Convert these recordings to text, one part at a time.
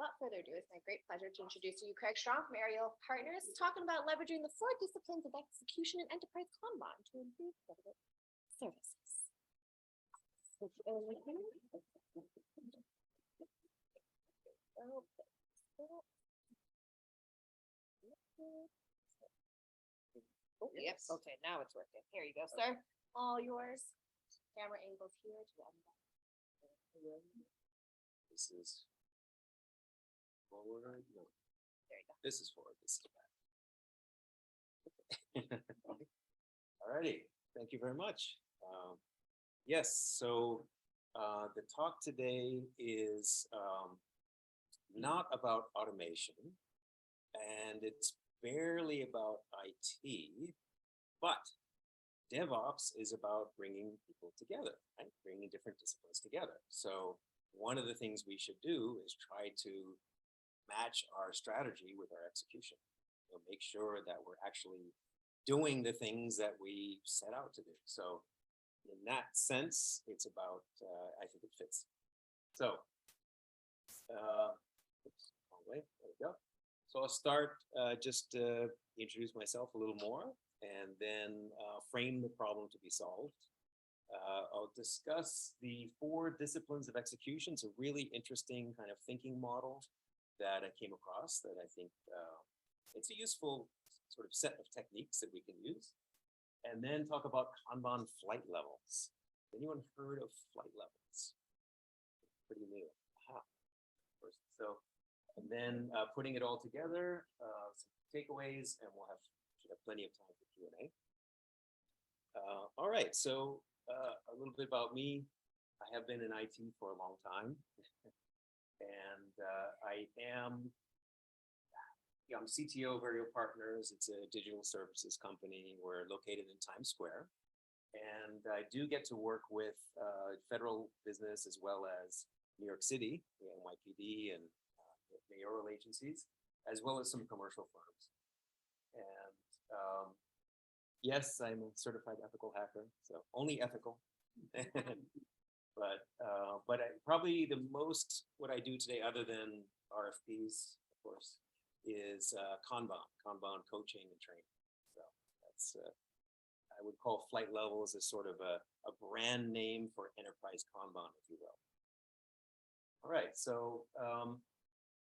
without further ado, it's my great pleasure to introduce you Craig Strong from Aerial Partners, talking about leveraging the 4 disciplines of execution and enterprise Kanban to improve services. Oh, yes. Okay, now it's working. Here you go, sir. All yours. Camera angles here to the end. This is forward. No, There you go. this is forward. This is back. Alrighty, thank you very much. Yes, so the talk today is not about automation, and it's barely about IT, but DevOps is about bringing people together, right? Bringing different disciplines together. So one of the things we should do is try to match our strategy with our execution. Make sure that we're actually doing the things that we set out to do. So in that sense, it's about, I think it fits. So, oops, wrong way, there we go. So I'll start just to introduce myself a little more, and then frame the problem to be solved. I'll discuss the 4 disciplines of execution. It's a really interesting kind of thinking model that I came across that I think it's a useful sort of set of techniques that we can use. And then talk about Kanban flight levels. Anyone heard of flight levels? Pretty new. Aha. So, and then putting it all together, some takeaways, and should have plenty of time for Q&A. All right, so a little bit about me. I have been in IT for a long time, and I'm CTO of Aerial Partners. It's a digital services company. We're located in Times Square, and I do get to work with federal business as well as New York City, the NYPD, and mayoral agencies, as well as some commercial firms. And yes, I'm a certified ethical hacker, so only ethical. But probably the most what I do today, other than RFPs, of course, is Kanban coaching and training. So that's I would call flight levels as sort of a brand name for enterprise Kanban, if you will. All right, so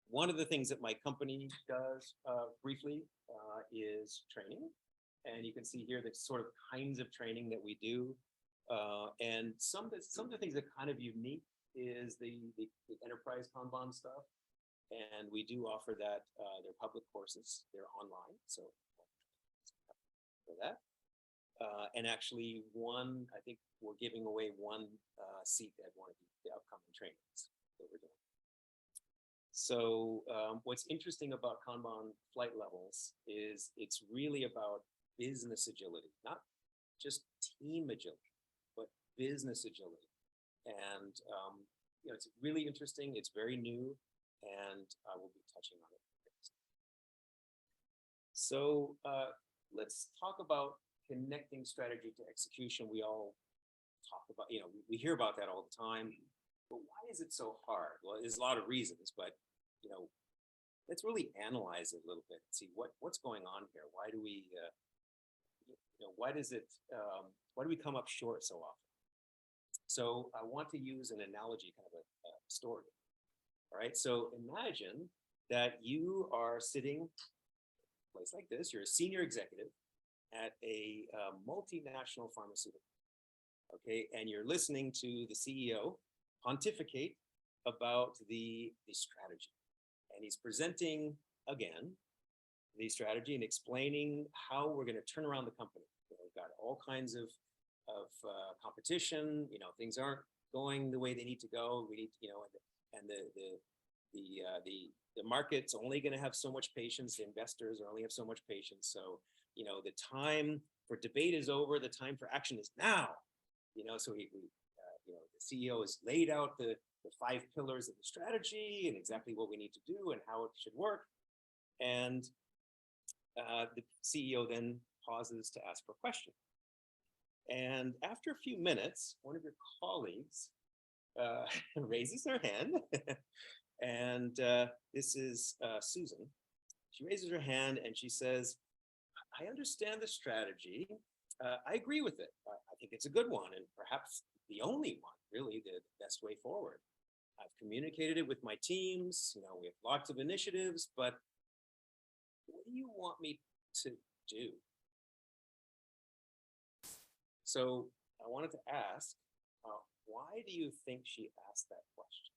one of the things that my company does briefly is training. And you can see here the sort of kinds of training that we do. And some of the things that are kind of unique is the enterprise Kanban stuff. And we do offer that, they're public courses, they're online. So for that. And actually I think we're giving away one seat at one of the upcoming trainings that we're doing. So what's interesting about Kanban flight levels is it's really about business agility, not just team agility, but business agility. And it's really interesting. It's very new, and I will be touching on it. So let's talk about connecting strategy to execution. We all talk about, we hear about that all the time. But why is it so hard? Well, there's a lot of reasons, but let's really analyze it a little bit and see what's going on here. Why do we, why do we come up short so often? So I want to use an analogy, kind of a story. All right, so imagine that you are sitting in a place like this. You're a senior executive at a multinational pharmaceutical. Okay, and you're listening to the CEO pontificate about the strategy. And he's presenting, again, the strategy and explaining how we're going to turn around the company. We've got all kinds of competition. Things aren't going the way they need to go. We need, and the market's only going to have so much patience. The investors only have so much patience. So, the time for debate is over. The time for action is now. So the CEO has laid out the 5 pillars of the strategy and exactly what we need to do and how it should work. And the CEO then pauses to ask for a question. And after a few minutes, one of your colleagues raises her hand, and this is Susan. She raises her hand and she says, I understand the strategy. I agree with it. I think it's a good one and perhaps the only one, really, the best way forward. I've communicated it with my teams. You know, we have lots of initiatives, but what do you want me to do? So I wanted to ask, why do you think she asked that question?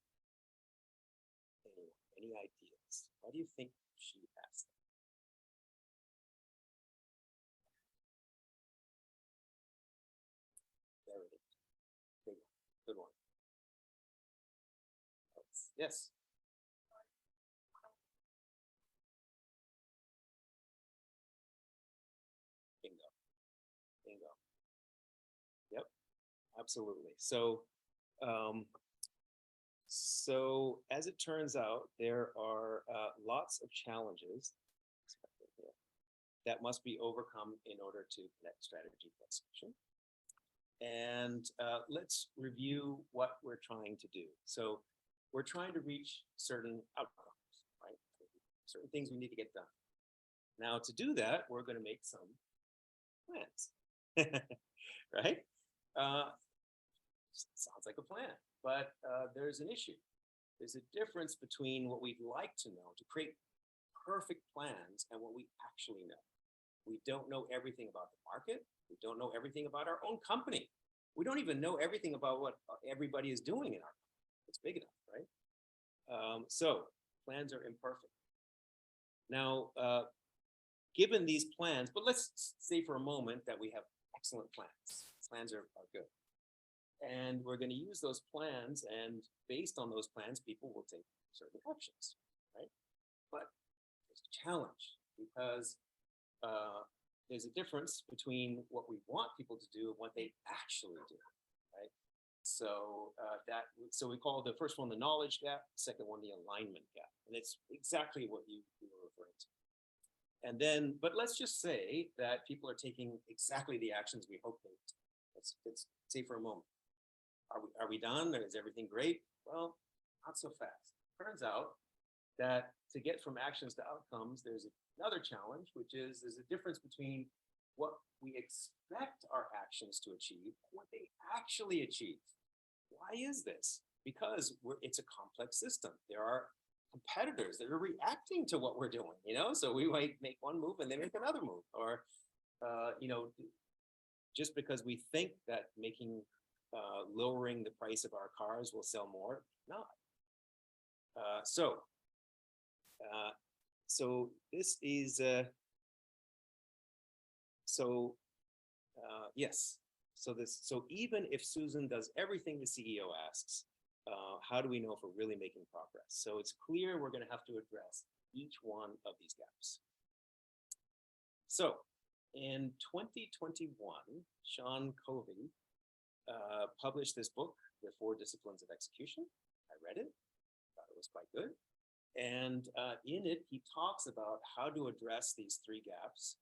Any ideas? Why do you think she asked that? There it is. Good one. Yes. Bingo. Bingo. Yep. Absolutely. So, as it turns out, there are lots of challenges that must be overcome in order to connect strategy to execution. And let's review what we're trying to do. So we're trying to reach certain outcomes, right? Certain things we need to get done. Now, to do that, we're going to make some plans, right? Sounds like a plan, but there's an issue. There's a difference between what we'd like to know to create perfect plans and what we actually know. We don't know everything about the market. We don't know everything about our own company. We don't even know everything about what everybody is doing in our company. It's big enough, right? So plans are imperfect. Now, given these plans, but let's say for a moment that we have excellent plans. Plans are good. And we're going to use those plans, and based on those plans, people will take certain actions, right? But there's a challenge because there's a difference between what we want people to do and what they actually do, right? So so we call the first one the knowledge gap, the second one the alignment gap, and it's exactly what you were referring to. And then, but let's just say that people are taking exactly the actions we hope they would. Let's say for a moment, are we done? Is everything great? Well, not so fast. Turns out that to get from actions to outcomes, there's another challenge, which is there's a difference between what we expect our actions to achieve and what they actually achieve. Why is this? Because it's a complex system. There are competitors that are reacting to what we're doing, you know? So we might make one move and they make another move, or, you know, just because we think that lowering the price of our cars will sell more, not. So this is, yes. So even if Susan does everything the CEO asks, how do we know if we're really making progress? So it's clear we're going to have to address each one of these gaps. So in 2021, Sean Covey published this book, The 4 Disciplines of Execution. I read it, thought it was quite good. And in it, he talks about how to address these 3 gaps.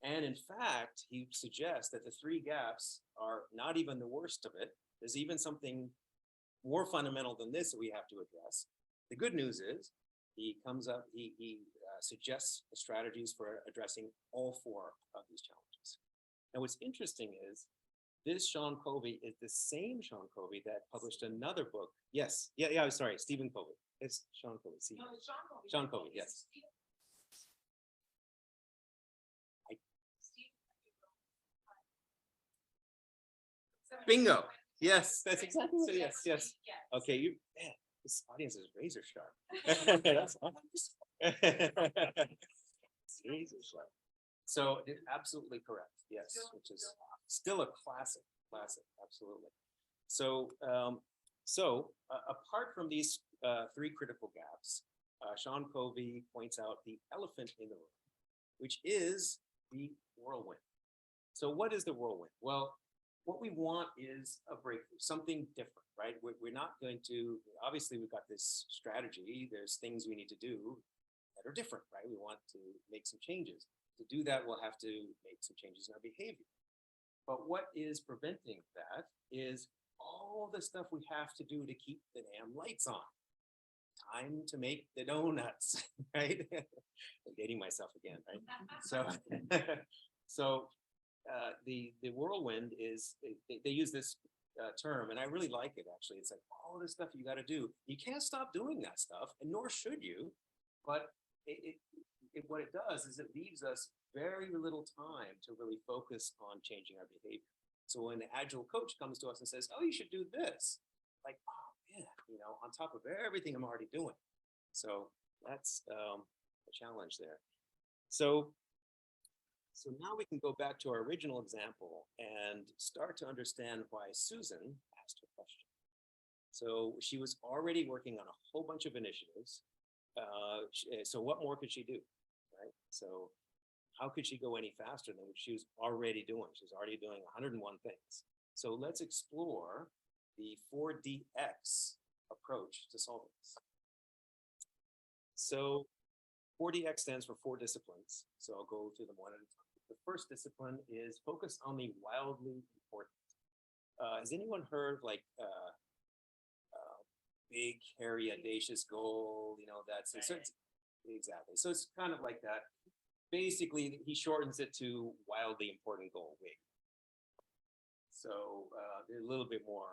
And in fact, he suggests that the 3 gaps are not even the worst of it. There's even something more fundamental than this that we have to address. The good news is he suggests strategies for addressing all 4 of these challenges. And what's interesting is this Sean Covey is the same Sean Covey that published another book. Yes. Yeah. I'm sorry. Stephen Covey. It's Sean Covey. See? No, it's Sean Covey. Sean Covey. Yes. Bingo. Yes, that's exactly what. Yes. Okay, man, this audience is razor sharp. That's razor sharp. So absolutely correct. Yes, which is still a classic, absolutely. So, apart from these 3 critical gaps, Sean Covey points out the elephant in the room, which is the whirlwind. So what is the whirlwind? Well, what we want is a breakthrough, something different, right? We're not going to, obviously we've got this strategy, there's things we need to do that are different, right? We want to make some changes. To do that, we'll have to make some changes in our behavior. But what is preventing that is all all the stuff we have to do to keep the damn lights on. Time to make the donuts, right? I'm dating myself again, right? So, the whirlwind is, they use this term, and I really like it actually. It's like all the stuff you got to do. You can't stop doing that stuff, and nor should you. But what it does is it leaves us very little time to really focus on changing our behavior. So when the agile coach comes to us and says, "Oh, you should do this," like, oh man, on top of everything I'm already doing. So that's a challenge there. So now we can go back to our original example and start to understand why Susan asked her question. So she was already working on a whole bunch of initiatives. So what more could she do, right? So how could she go any faster than what she was already doing? She was already doing 101 things. So let's explore the 4DX approach to solving this. So 4DX stands for 4 disciplines. So I'll go through them one at a time. The first discipline is focus on the wildly important. Has anyone heard like big, hairy, audacious goal? That's so exactly. So it's kind of like that. Basically, he shortens it to wildly important goal, WIG. So they're a little bit more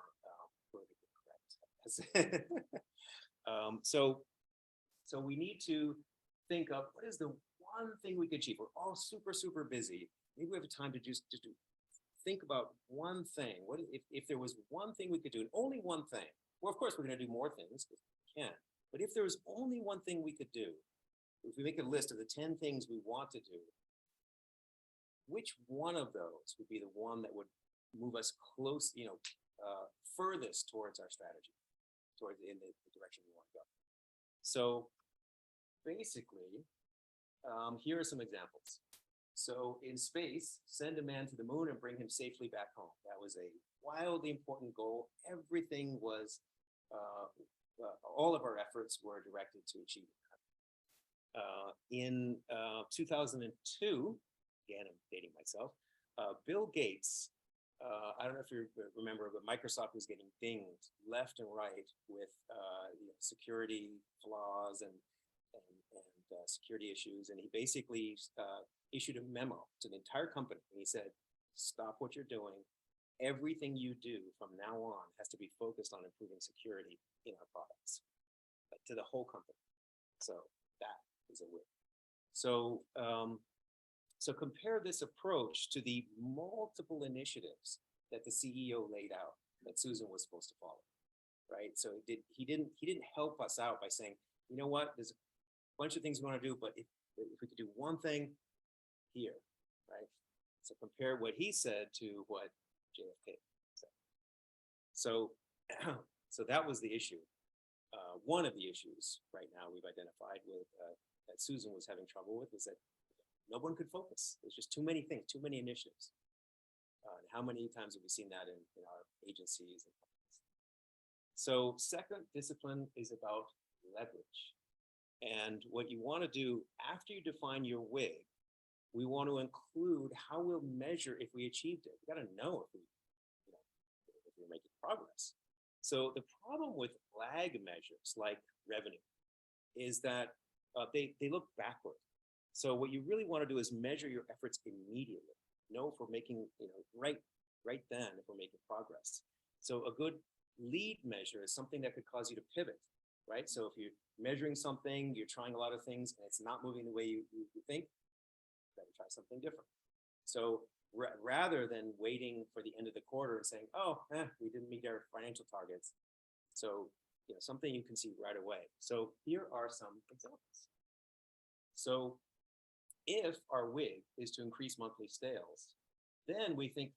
politically correct. So we need to think of what is the one thing we could achieve. We're all super, super busy. Maybe we have time to just think about one thing. What if there was one thing we could do, and only one thing? Well, of course, we're going to do more things if we can. But if there was only one thing we could do, if we make a list of the 10 things we want to do, which one of those would be the one that would move us close, furthest towards our strategy, towards in the direction we want to go? So basically, here are some examples. So in space, send a man to the moon and bring him safely back home. That was a wildly important goal. Everything was, all of our efforts were directed to achieve it. In 2002, again, I'm dating myself, Bill Gates, I don't know if you remember, but Microsoft was getting dinged left and right with security flaws and security issues. And he basically issued a memo to the entire company. And he said, stop what you're doing. Everything you do from now on has to be focused on improving security in our products, to the whole company. So that is a win. So, so compare this approach to the multiple initiatives that the CEO laid out that Susan was supposed to follow, right? So he didn't help us out by saying, you know what, there's a bunch of things we want to do, but if we could do one thing here, right? So compare what he said to what JFK said. So, so that was the issue. One of the issues right now we've identified with that Susan was having trouble with is that no one could focus. There's just too many things, too many initiatives. And how many times have we seen that in our agencies and companies? So second discipline is about leverage. And what you want to do after you define your WIG, we want to include how we'll measure if we achieved it. We got to know if we're making progress. So the problem with lag measures like revenue is that they look backward. So what you really want to do is measure your efforts immediately. Know if we're making, right then if we're making progress. So a good lead measure is something that could cause you to pivot, right? So if you're measuring something, you're trying a lot of things, and it's not moving the way you think, you better try something different. So rather than waiting for the end of the quarter and saying, oh, we didn't meet our financial targets. So, something you can see right away. So here are some examples. So if our WIG is to increase monthly sales, then we think,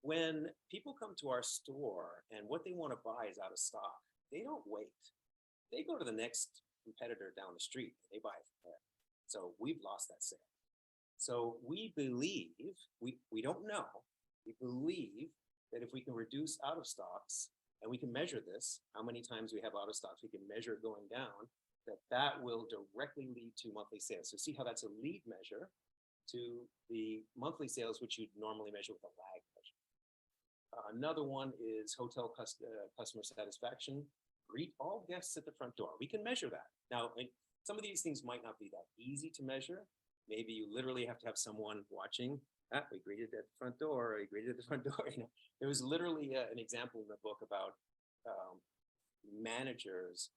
when people come to our store and what they want to buy is out of stock, they don't wait. They go to the next competitor down the street. They buy it from there. So we've lost that sale. So we believe, we don't know, we believe that if we can reduce out of stocks, and we can measure this, how many times we have out of stocks, we can measure it going down, that will directly lead to monthly sales. So see how that's a lead measure to the monthly sales, which you'd normally measure with a lag Another one is hotel customer satisfaction. Greet all guests at the front door. We can measure that. Now, some of these things might not be that easy to measure. Maybe you literally have to have someone watching. We greeted at the front door. We greeted at the front door. There was literally an example in the book about managers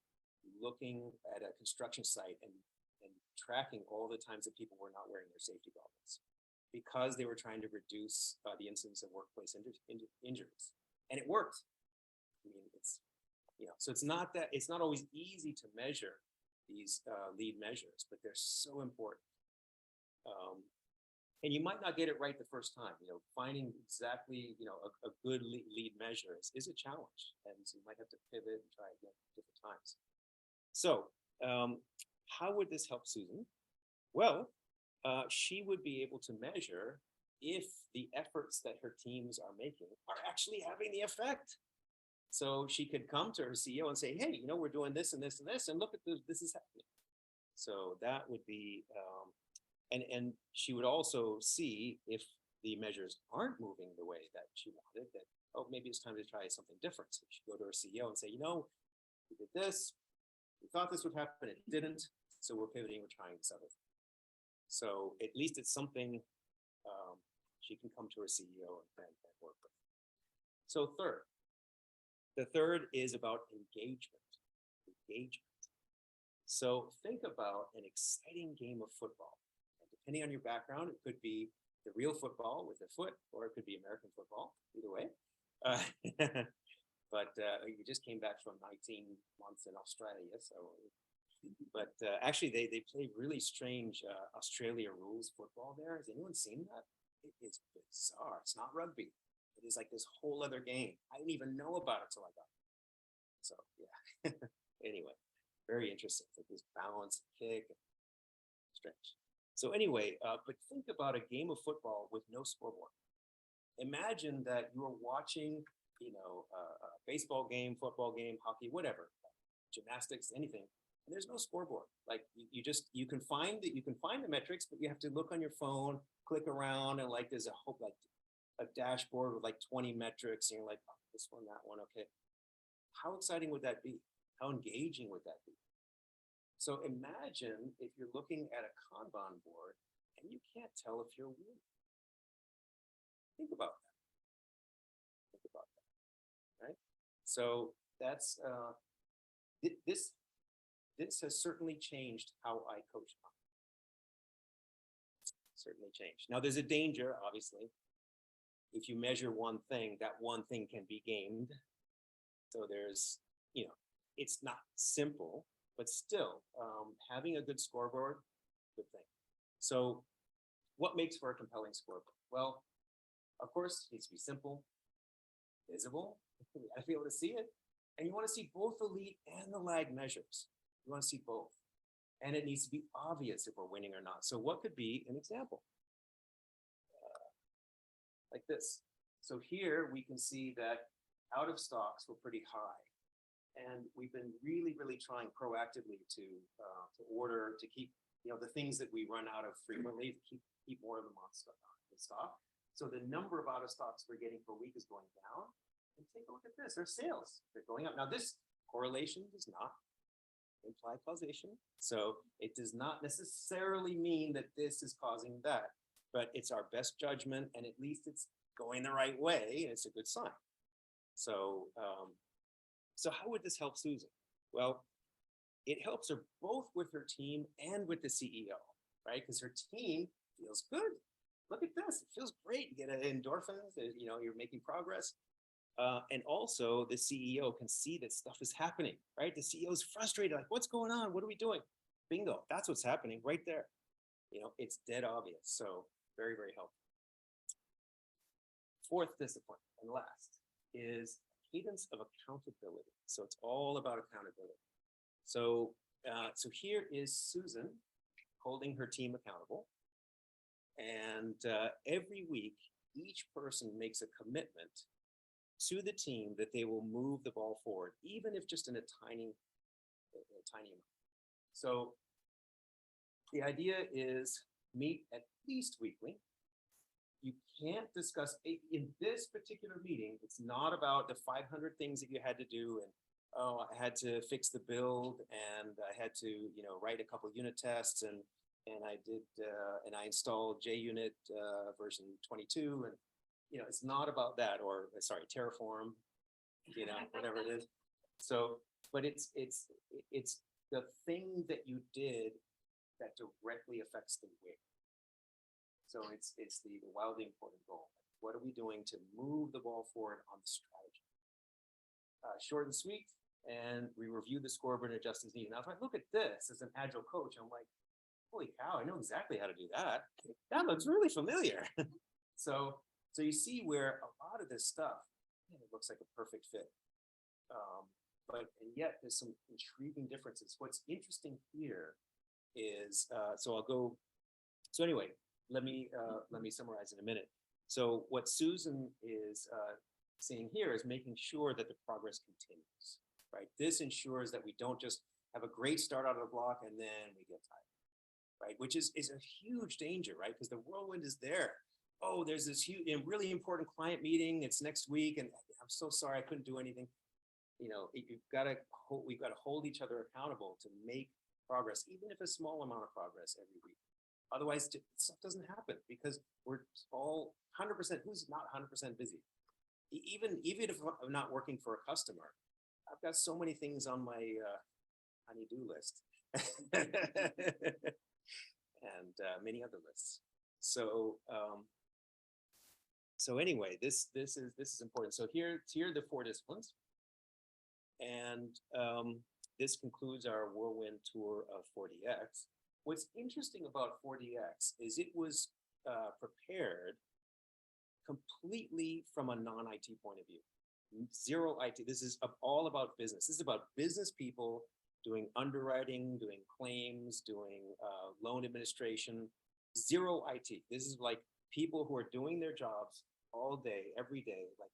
looking at a construction site and tracking all the times that people were not wearing their safety goggles because they were trying to reduce the incidence of workplace injuries, and it worked. I mean, so it's not always easy to measure these lead measures, but they're so important. And you might not get it right the first time. Finding exactly a good lead measure is a challenge, and so you might have to pivot and try again different times. So, how would this help Susan? Well, she would be able to measure if the efforts that her teams are making are actually having the effect. So she could come to her CEO and say, hey, we're doing this and this and this, and look at this is happening. So that would be, and she would also see if the measures aren't moving the way that she wanted, that, maybe it's time to try something different. So she would go to her CEO and say, we did this, we thought this would happen, it didn't, so we're pivoting, we're trying this other thing. So at least it's something she can come to her CEO and work with. So the third is about engagement. So think about an exciting game of football. And depending on your background, it could be the real football with a foot, or it could be American football, either way. But you just came back from 19 months in Australia, so. But actually, they play really strange Australia rules football there. Has anyone seen that? It is bizarre. It's not rugby. It is like this whole other game. I didn't even know about it till I got it. So yeah. Anyway, very interesting. It's like this balance, kick, stretch. So anyway, but think about a game of football with no scoreboard. Imagine that you're watching, a baseball game, football game, hockey, whatever, gymnastics, anything. And there's no scoreboard. Like you can find the metrics, but you have to look on your phone, click around, and there's a dashboard with 20 metrics, and you're like, this one, that one, okay. How exciting would that be? How engaging would that be? So imagine if you're looking at a Kanban board and you can't tell if you're winning. Think about that, right? So that's this has certainly changed how I coach. Certainly changed. Now there's a danger, obviously. If you measure one thing, that one thing can be gamed. So there's, it's not simple, but still having a good scoreboard, good thing. So what makes for a compelling scoreboard? Well, of course, it needs to be simple, visible. You gotta be able to see it. And you want to see both the lead and the lag measures. You want to see both. And it needs to be obvious if we're winning or not. So what could be an example? Like this. So here we can see that out of stocks were pretty high. And we've been really, really trying proactively to order, to keep, the things that we run out of frequently, to keep more of them on stock. So the number of out of stocks we're getting per week is going down. And take a look at this, our sales, they're going up. Now this correlation does not imply causation. So it does not necessarily mean that this is causing that, but it's our best judgment, and at least it's going the right way, and it's a good sign. So, so how would this help Susan? Well, it helps her both with her team and with the CEO, right? Because her team feels good. Look at this, it feels great. You get endorphins, you're making progress. And also the CEO can see that stuff is happening, right? The CEO is frustrated, like, what's going on? What are we doing? Bingo, that's what's happening right there. It's dead obvious. So very, very helpful. Fourth discipline and last is cadence of accountability. So it's all about accountability. So, so here is Susan holding her team accountable. And every week, each person makes a commitment to the team that they will move the ball forward, even if just in a tiny amount. So the idea is meet at least weekly you can't discuss in this particular meeting. It's not about the 500 things that you had to do and, oh, I had to fix the build and I had to, write a couple unit tests and I did, and I installed JUnit version 22 and, it's not about that, or sorry, Terraform, whatever it is. So, but it's the thing that you did that directly affects the wig. So it's the wildly important goal. What are we doing to move the ball forward on the strategy? Short and sweet, and we review the scoreboard and adjust as needed. Now, if I look at this as an agile coach, I'm like, holy cow, I know exactly how to do that. That looks really familiar. So you see where a lot of this stuff, it looks like a perfect fit. And yet there's some intriguing differences. What's interesting here is, so anyway, let me summarize in a minute. So what Susan is saying here is making sure that the progress continues, right? This ensures that we don't just have a great start out of the block and then we get tired, right? Which is a huge danger, right? Because the whirlwind is there. Oh, there's this huge and really important client meeting. It's next week, and I'm so sorry I couldn't do anything. We've got to hold each other accountable to make progress, even if a small amount of progress every week. Otherwise, stuff doesn't happen because we're all 100%. Who's not 100% busy? Even if I'm not working for a customer, I've got so many things on my honey-do list, and many other lists. So anyway, this is important. So here are the 4 disciplines, and this concludes our whirlwind tour of 4DX. What's interesting about 4DX is it was prepared completely from a non-IT point of view. Zero IT. This is all about business. This is about business people doing underwriting, doing claims, doing loan administration. Zero IT. This is like people who are doing their jobs all day, every day. Like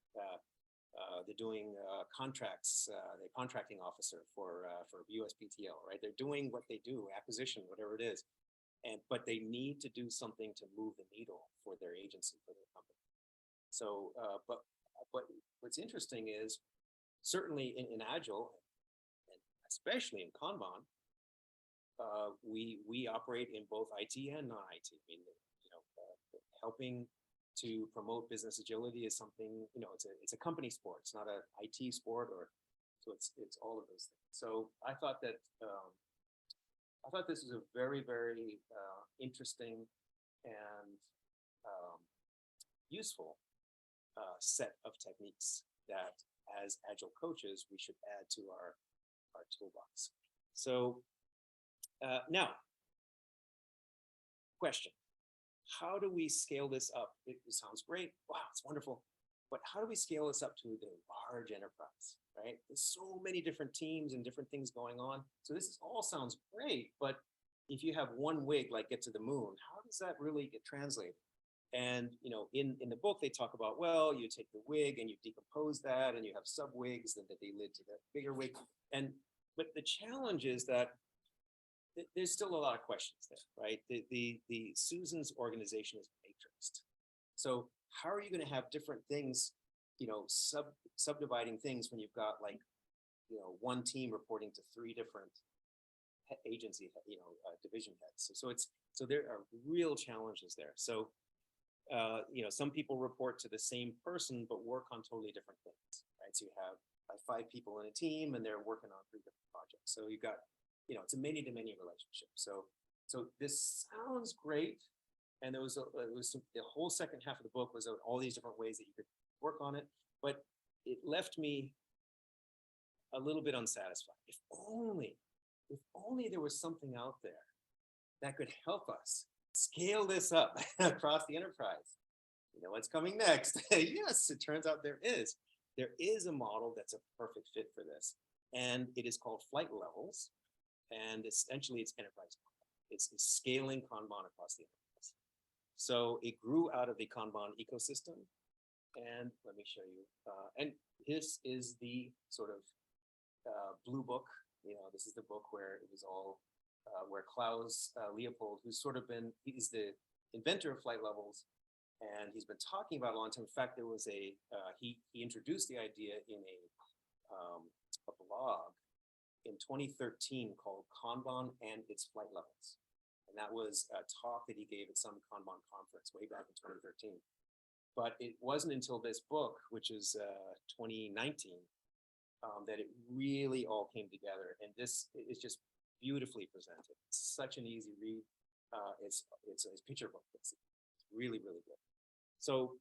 they're doing contracts. They're contracting officer for USPTL, right? They're doing what they do, acquisition, whatever it is, but they need to do something to move the needle for their agency, for their company. So, but what's interesting is certainly in Agile, and especially in Kanban, we operate in both IT and non-IT. I mean, helping to promote business agility is something, it's a company sport. It's not an IT sport, so it's all of those things. So I thought that this was a very, very interesting and useful set of techniques that, as Agile coaches, we should add to our toolbox. So now, question. How do we scale this up? It sounds great. Wow, it's wonderful. But how do we scale this up to the large enterprise, right? There's so many different teams and different things going on. So this all sounds great, but if you have one wig like Get to the Moon, how does that really get translated? And in the book, they talk about, well, you take the wig and you decompose that and you have sub wigs that they lead to the bigger wig. But the challenge is that there's still a lot of questions there, right? The Susan's organization is matrixed. So how are you going to have different things, subdividing things when you've got one team reporting to 3 different agency, division heads. So there are real challenges there. So, some people report to the same person, but work on totally different things, right? So you have 5 people in a team and they're working on 3 different projects. So you've got, it's a many-to-many relationship. So this sounds great. And the whole second half of the book was all these different ways that you could work on it, but it left me a little bit unsatisfied. If only there was something out there that could help us scale this up across the enterprise. What's coming next? Yes, it turns out there is. There is a model that's a perfect fit for this. And it is called Flight Levels. And essentially it's enterprise. It's scaling Kanban across the enterprise. So it grew out of the Kanban ecosystem. And let me show you. And this is the sort of blue book. This is the book where it was all, where Klaus Leopold, he's the inventor of Flight Levels, And he's been talking about it a long time. In fact, there was he introduced the idea in a blog in 2013 called Kanban and its Flight Levels. And that was a talk that he gave at some Kanban conference way back in 2013. But it wasn't until this book, which is 2019, that it really all came together. And this is just beautifully presented. It's such an easy read. It's a picture book. It's really, really good. So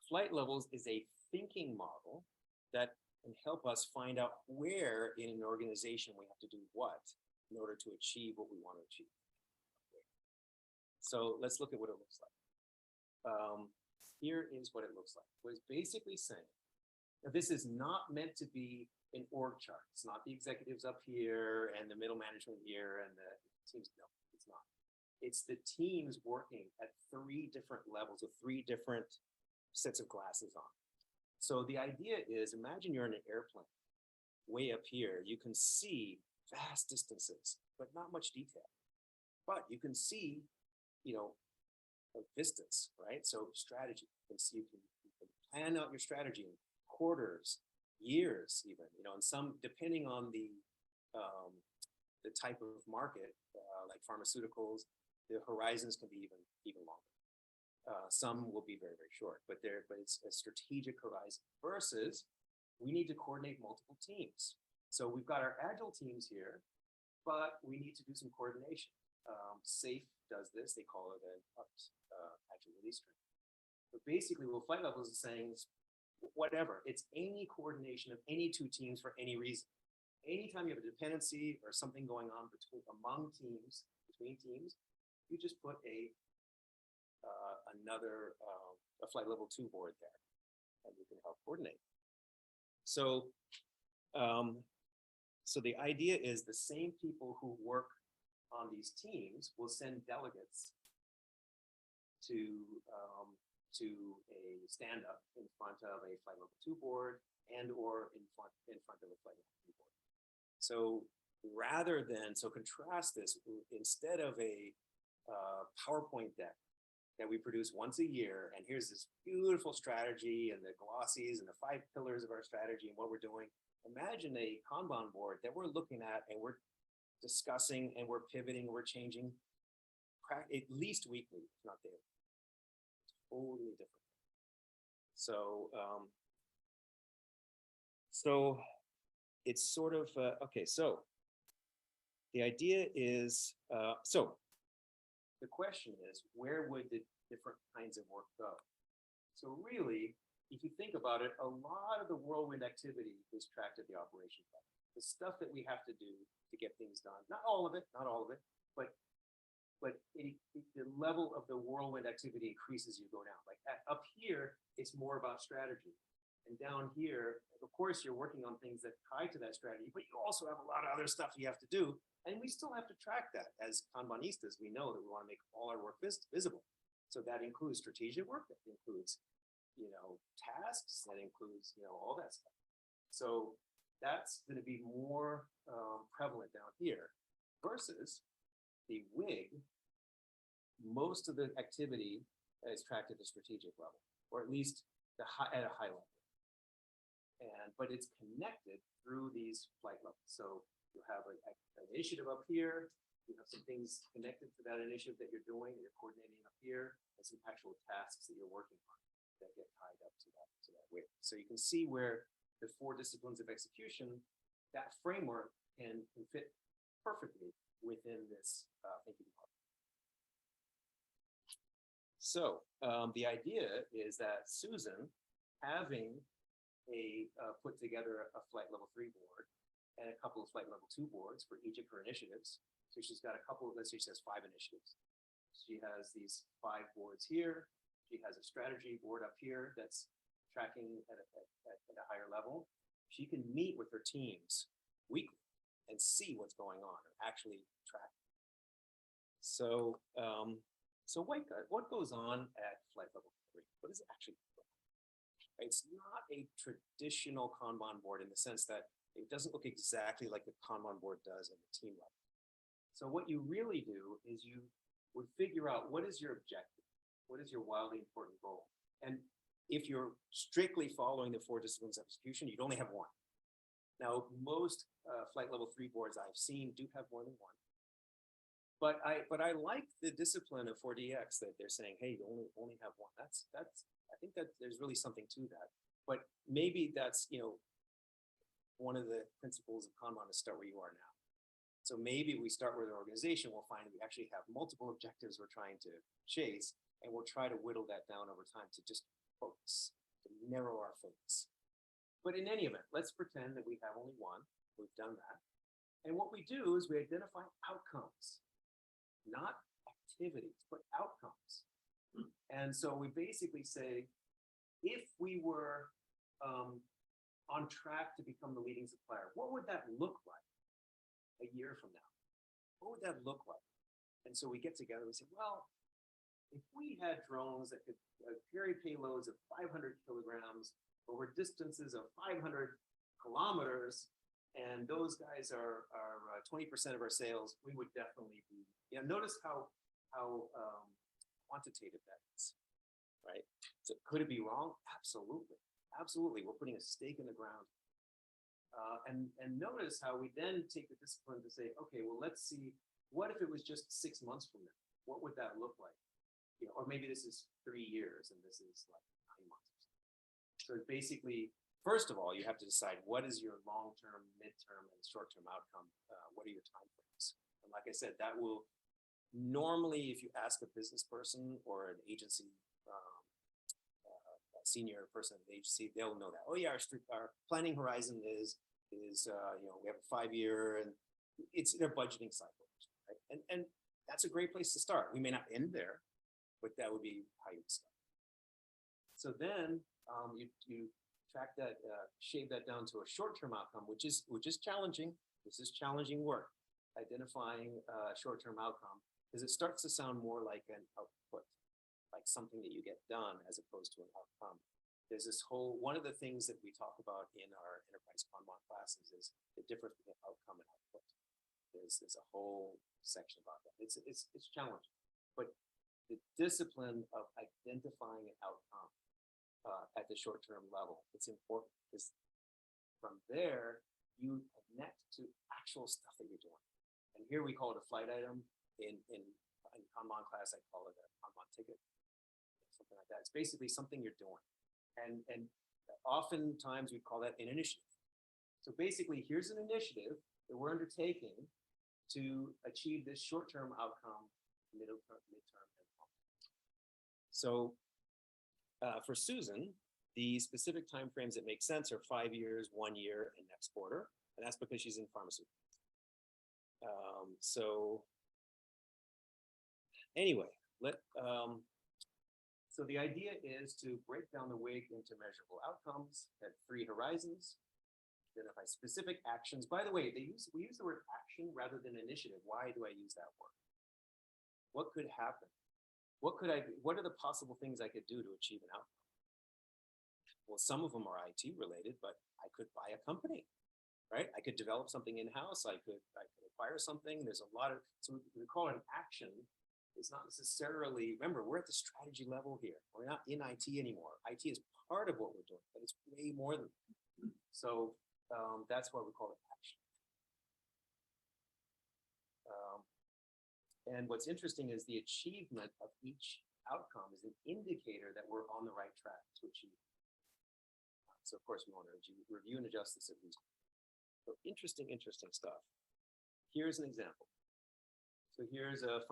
flight levels is a thinking model that can help us find out where in an organization we have to do what in order to achieve what we want to achieve. So let's look at what it looks like. Here is what it looks like. What it's basically saying, now this is not meant to be an org chart. It's not the executives up here and the middle management here and the teams. No, it's not. It's the teams working at 3 different levels with 3 different sets of glasses on. So the idea is, imagine you're in an airplane. Way up here, you can see vast distances, but not much detail. But you can see, vistas, right? So strategy. You can plan out your strategy in quarters, years, even. And some, depending on the type of market, like pharmaceuticals, the horizons can be even longer. Some will be very, very short, but it's a strategic horizon versus we need to coordinate multiple teams. So we've got our agile teams here, but we need to do some coordination. SAFe does this. They call it an agile release stream. But basically what flight levels is saying is whatever, it's any coordination of any 2 teams for any reason. Anytime you have a dependency or something going on between teams, you just put another flight level 2 board there, and you can help coordinate. So, so the idea is the same people who work on these teams will send delegates to a stand-up in front of a flight level 2 board and or in front of a flight level 3 board. So rather than, contrast this, instead of a PowerPoint deck that we produce once a year, and here's this beautiful strategy and the glossies and the 5 pillars of our strategy and what we're doing. Imagine a Kanban board that we're looking at and we're discussing and we're pivoting, we're changing at least weekly, if not daily. Totally different. So it's sort of, okay, so the idea is, the question is, where would the different kinds of work go? So really, if you think about it, a lot of the whirlwind activity is tracked at the operation level. The stuff that we have to do to get things done, not all of it, but the level of the whirlwind activity increases as you go down. Like up here, it's more about strategy. And down here, of course, you're working on things that tie to that strategy, but you also have a lot of other stuff you have to do. And we still have to track that. As Kanbanistas, we know that we want to make all our work visible. So that includes strategic work, that includes, tasks, that includes, all that stuff. So that's going to be more prevalent down here versus the WIG. Most of the activity is tracked at the strategic level, or at least at a high level. But it's connected through these flight levels. So you have an initiative up here, you have some things connected to that initiative that you're doing, that you're coordinating up here, and some actual tasks that you're working on that get tied up to that way. So you can see where the 4 disciplines of execution, that framework can fit perfectly within this thinking model. So the idea is that Susan, having put together a flight level 3 board and a couple of flight level 2 boards for each of her initiatives. So she's got a couple of, let's say she has 5 initiatives. She has these 5 boards here. She has a strategy board up here that's tracking at a higher level. She can meet with her teams weekly and see what's going on and actually track. So, what goes on at flight level 3? What is it actually? It's not a traditional Kanban board in the sense that it doesn't look exactly like the Kanban board does at the team level. So what you really do is you would figure out what is your objective? What is your wildly important goal? And if you're strictly following the 4 disciplines of execution, you'd only have one. Now, most flight level 3 boards I've seen do have more than one. But I like the discipline of 4DX that they're saying, hey, you only have one. That's I think that there's really something to that. But maybe that's, one of the principles of Kanban is start where you are now. So maybe we start with an organization, we'll find we actually have multiple objectives we're trying to chase, and we'll try to whittle that down over time to just focus, to narrow our focus. But in any event, let's pretend that we have only one. We've done that. And what we do is we identify outcomes, not activities, but outcomes. And so we basically say, if we were on track to become the leading supplier, what would that look like a year from now? What would that look like? And so we get together and say, well, if we had drones that could carry payloads of 500 kilograms over distances of 500 kilometers, and those guys are 20% of our sales, we would definitely be, notice how quantitative that is, right? So could it be wrong? Absolutely. Absolutely. We're putting a stake in the ground. And notice how we then take the discipline to say, okay, well, let's see, what if it was just 6 months from now? What would that look like? Or maybe this is 3 years and this is like 9 months. So basically, first of all, you have to decide what is your long-term, mid-term, and short-term outcome. What are your time frames? And like I said, that will normally, if you ask a business person or an agency, a senior person at the agency, they'll know that. Oh yeah, our planning horizon is we have a 5-year, and it's their budgeting cycle, right? And that's a great place to start. We may not end there, but that would be how you start. So then you track that, shave that down to a short-term outcome, which is challenging. This is challenging work, identifying a short-term outcome, because it starts to sound more like an output, like something that you get done as opposed to an outcome. There's this whole, one of the things that we talk about in our enterprise Kanban classes is the difference between outcome and output. There's a whole section about that. It's challenging, but the discipline of identifying an outcome at the short-term level, it's important, because from there you connect to actual stuff that you're doing. And here we call it a flight item. In Kanban class, I call it a Kanban ticket, something like that. It's basically something you're doing, and oftentimes we call that an initiative. So basically, here's an initiative that we're undertaking to achieve this short-term outcome, midterm, and long-term. So for Susan, the specific timeframes that make sense are 5 years, 1 year, and next quarter, and that's because she's in pharmaceuticals. So anyway, so the idea is to break down the WIG into measurable outcomes at 3 horizons, identify specific actions. By the way, we use the word action rather than initiative. Why do I use that word? What could happen? What are the possible things I could do to achieve an outcome? Well, some of them are IT related, but I could buy a company, right? I could develop something in-house. I could acquire something. There's a lot of, so we call it an action. It's not necessarily, remember, we're at the strategy level here. We're not in IT anymore. IT is part of what we're doing, but it's way more than that. So that's why we call it action. And what's interesting is the achievement of each outcome is an indicator that we're on the right track to achieve. So of course we want to review and adjust this at least. So interesting stuff. Here's an example. So here's a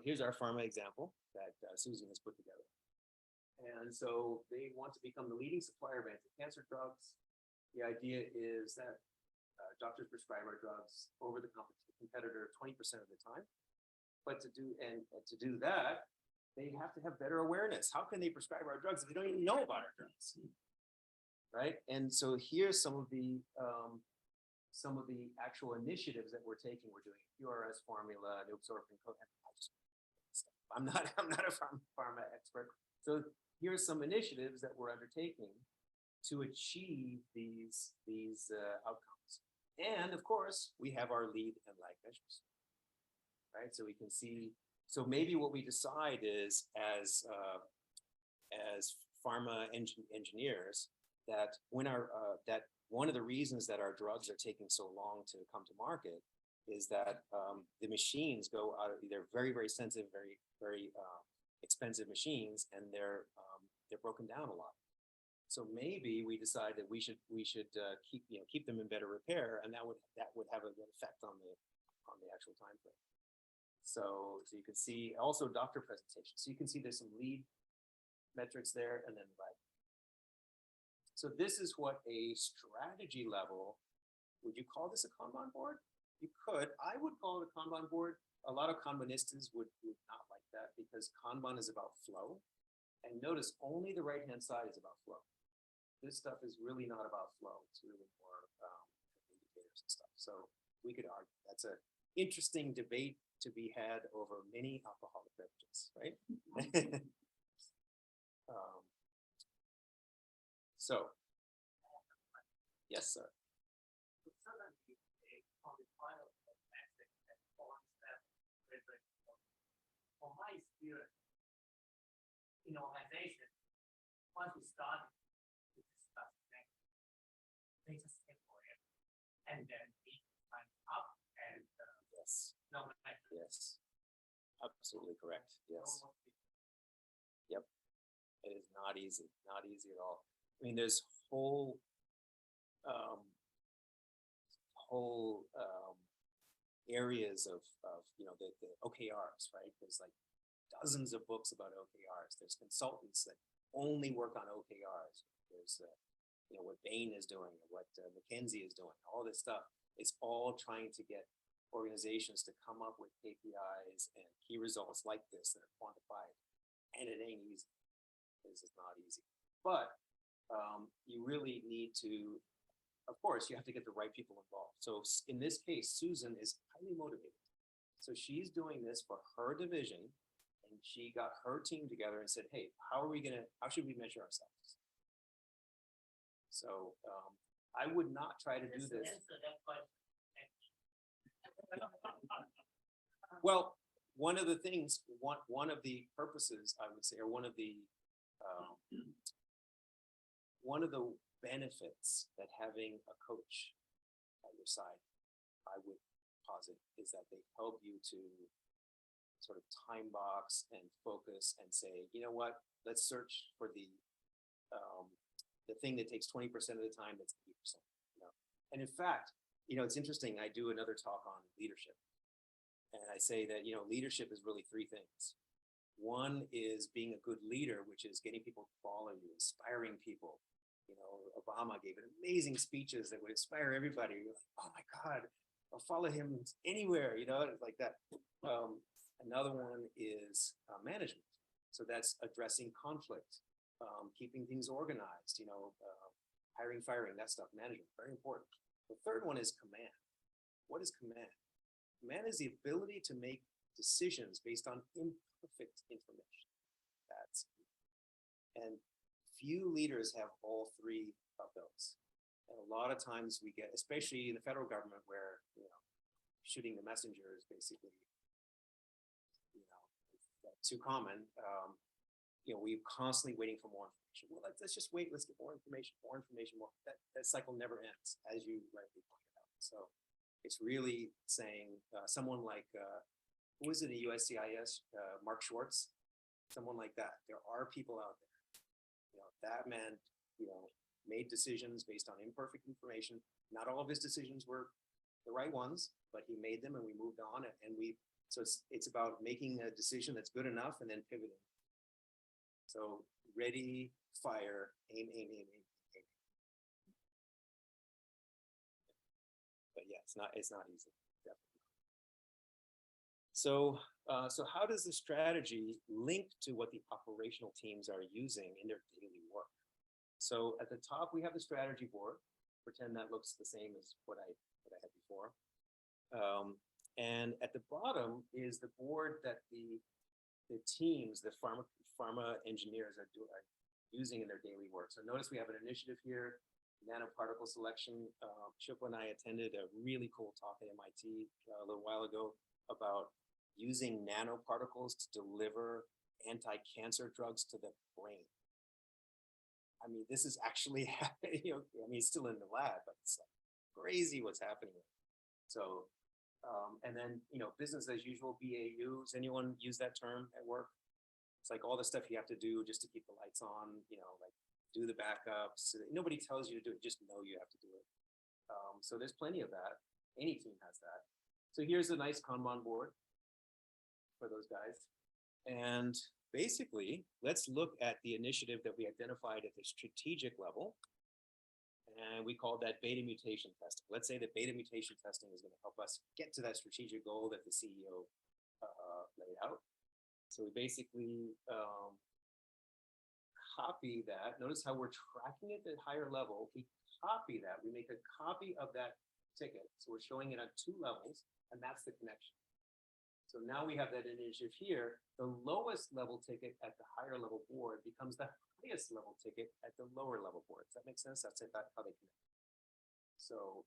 here's our pharma example that Susan has put together. And so they want to become the leading supplier of anti-cancer drugs. The idea is that doctors prescribe our drugs over the competitor 20% of the time. But to do that, they have to have better awareness. How can they prescribe our drugs if they don't even know about our drugs? Right? And so here's some of the actual initiatives that we're taking. We're doing a QRS formula, new absorption code. I'm not a pharma expert. So here's some initiatives that we're undertaking to achieve these outcomes. And of course, we have our lead and lag measures. Right? So we can see So maybe what we decide is as pharma engineers that when that one of the reasons that our drugs are taking so long to come to market is that the machines go out. They're very, very sensitive, very, very expensive machines, and they're broken down a lot. So maybe we decide that we should keep them in better repair, and that would have a good effect on the actual time frame. So you can see also doctor presentation. So you can see there's some lead metrics there, and then like. So this is what a strategy level. Would you call this a Kanban board? You could. I would call it a Kanban board. A lot of Kanbanistas would not like that because Kanban is about flow. And notice only the right-hand side is about flow. This stuff is really not about flow. It's really more indicators and stuff. So we could argue that's an interesting debate to be had over many alcoholic beverages, right? So, yes, sir. For my experience, in organization, once we start to discuss things, they just get for it. And then we climb up and Yes. no, Yes. Absolutely correct. Yes. Yep. It is not easy. Not easy at all. I mean, there's whole areas of the OKRs, right? There's like dozens of books about OKRs. There's consultants that only work on OKRs. There's what Bain is doing, what McKinsey is doing, all this stuff. It's all trying to get organizations to come up with KPIs and key results like this that are quantified, and it ain't easy. This is not easy, but you really need to. Of course, you have to get the right people involved. So in this case, Susan is highly motivated. So she's doing this for her division, and she got her team together and said, "Hey, how should we measure ourselves?" So I would not try to do this. Answer that question. Well, one of the things, one of the purposes, I would say, or one of the benefits that having a coach at your side, I would posit, is that they help you to sort of time box and focus and say, you know what, let's search for the thing that takes 20% of the time that's 80%. And in fact, it's interesting. I do another talk on leadership, and I say that leadership is really three things. One is being a good leader, which is getting people to follow you, inspiring people. Obama gave amazing speeches that would inspire everybody. You're like, oh my God, I'll follow him anywhere, like that. Another one is management. So that's addressing conflict, keeping things organized, hiring, firing, that stuff, management, very important. The third one is command. What is command? Command is the ability to make decisions based on imperfect information. That's key. And few leaders have all three of those. And a lot of times we get, especially in the federal government where, shooting the messenger is basically, too common. We're constantly waiting for more information. Well, let's just wait. Let's get more information. More. That cycle never ends, as you rightly pointed out. So it's really saying someone like, who was it in USCIS, Mark Schwartz, someone like that. There are people out there. That man, made decisions based on imperfect information. Not all of his decisions were the right ones, but he made them, and we moved on. So it's about making a decision that's good enough and then pivoting. So ready, fire, aim. But yeah, it's not easy, definitely. So how does the strategy link to what the operational teams are using in their daily work? So at the top, we have the strategy board. Pretend that looks the same as what I had before. And at the bottom is the board that the teams, the pharma engineers are using in their daily work. So notice we have an initiative here, nanoparticle selection. Shilpa and I attended a really cool talk at MIT a little while ago about using nanoparticles to deliver anti-cancer drugs to the brain. I mean, this is actually happening, I mean, it's still in the lab, but it's like crazy what's happening. So, and then, business as usual, BAUs, anyone use that term at work? It's like all the stuff you have to do just to keep the lights on, like do the backups. Nobody tells you to do it, just know you have to do it. So there's plenty of that. Any team has that. So here's a nice Kanban board for those guys. And basically, let's look at the initiative that we identified at the strategic level. And we called that beta mutation testing. Let's say that beta mutation testing is going to help us get to that strategic goal that the CEO laid out. So we basically copy that. Notice how we're tracking it at higher level. We copy that. We make a copy of that ticket. So we're showing it on 2 levels, and that's the connection. So now we have that initiative here. The lowest level ticket at the higher level board becomes the highest level ticket at the lower level board. Does that make sense? That's it, that's how they connect. So,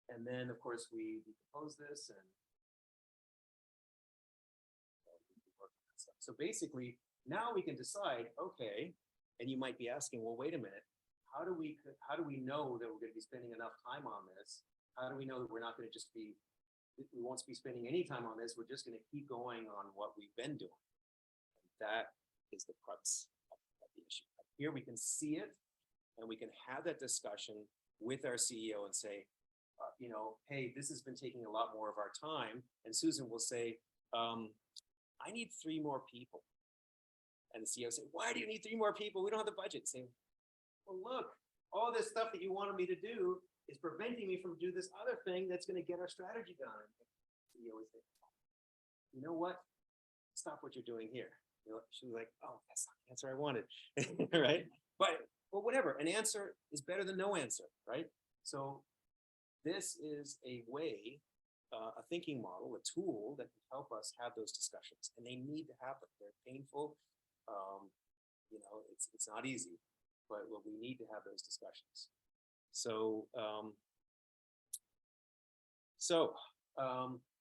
and then of course we decompose this and so basically now we can decide, okay, and you might be asking, well, wait a minute, how do we know that we're going to be spending enough time on this? How do we know that we're not going to just be, we won't be spending any time on this, we're just going to keep going on what we've been doing? And that is the crux of the issue. Here we can see it, and we can have that discussion with our CEO and say, hey, this has been taking a lot more of our time. And Susan will say, I need 3 more people. And the CEO say, why do you need 3 more people? We don't have the budget. Say, well, look, all this stuff that you wanted me to do is preventing me from doing this other thing that's going to get our strategy done. The CEO would say, you know what? Stop what you're doing here. She was like, oh, that's not the answer I wanted, right? But whatever, an answer is better than no answer, right? So this is a way, a thinking model, a tool that can help us have those discussions, and they need to happen. They're painful. It's not easy, but we need to have those discussions. So,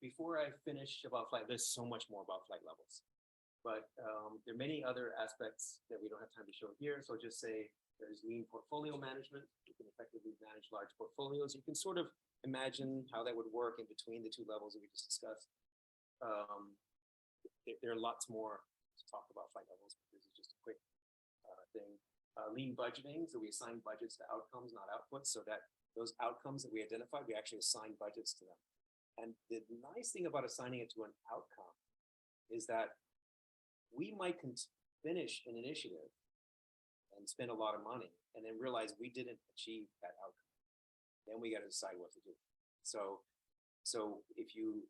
before I finish about flight, there's so much more about flight levels, but there are many other aspects that we don't have time to show here. So just say there's lean portfolio management. You can effectively manage large portfolios. You can sort of imagine how that would work in between the 2 levels that we just discussed. There are lots more to talk about flight levels, but this is just a quick thing. Lean budgeting, so we assign budgets to outcomes, not outputs, so that those outcomes that we identified, we actually assign budgets to them. And the nice thing about assigning it to an outcome is that we might finish an initiative and spend a lot of money and then realize we didn't achieve that outcome. Then we got to decide what to do. So if you,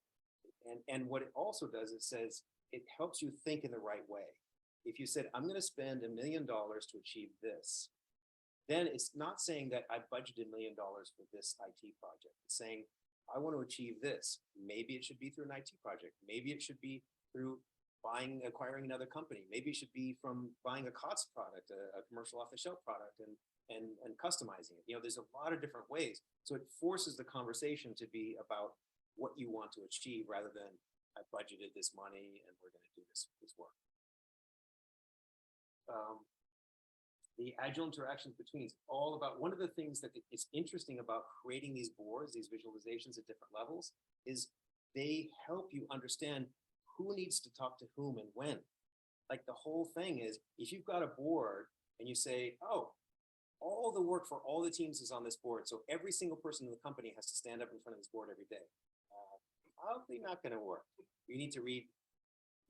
and what it also does, it says, it helps you think in the right way. If you said, I'm going to spend $1 million to achieve this, then it's not saying that I budgeted $1 million for this IT project. It's saying, I want to achieve this. Maybe it should be through an IT project. Maybe it should be through acquiring another company. Maybe it should be from buying a COTS product, a commercial off-the-shelf product, and customizing it. There's a lot of different ways. So it forces the conversation to be about what you want to achieve rather than I budgeted this money and we're going to do this work. The agile interactions between is all about, one of the things that is interesting about creating these boards, these visualizations at different levels, is they help you understand who needs to talk to whom and when. Like the whole thing is, if you've got a board and you say, oh, all the work for all the teams is on this board, so every single person in the company has to stand up in front of this board every day. Probably not going to work. You need to read,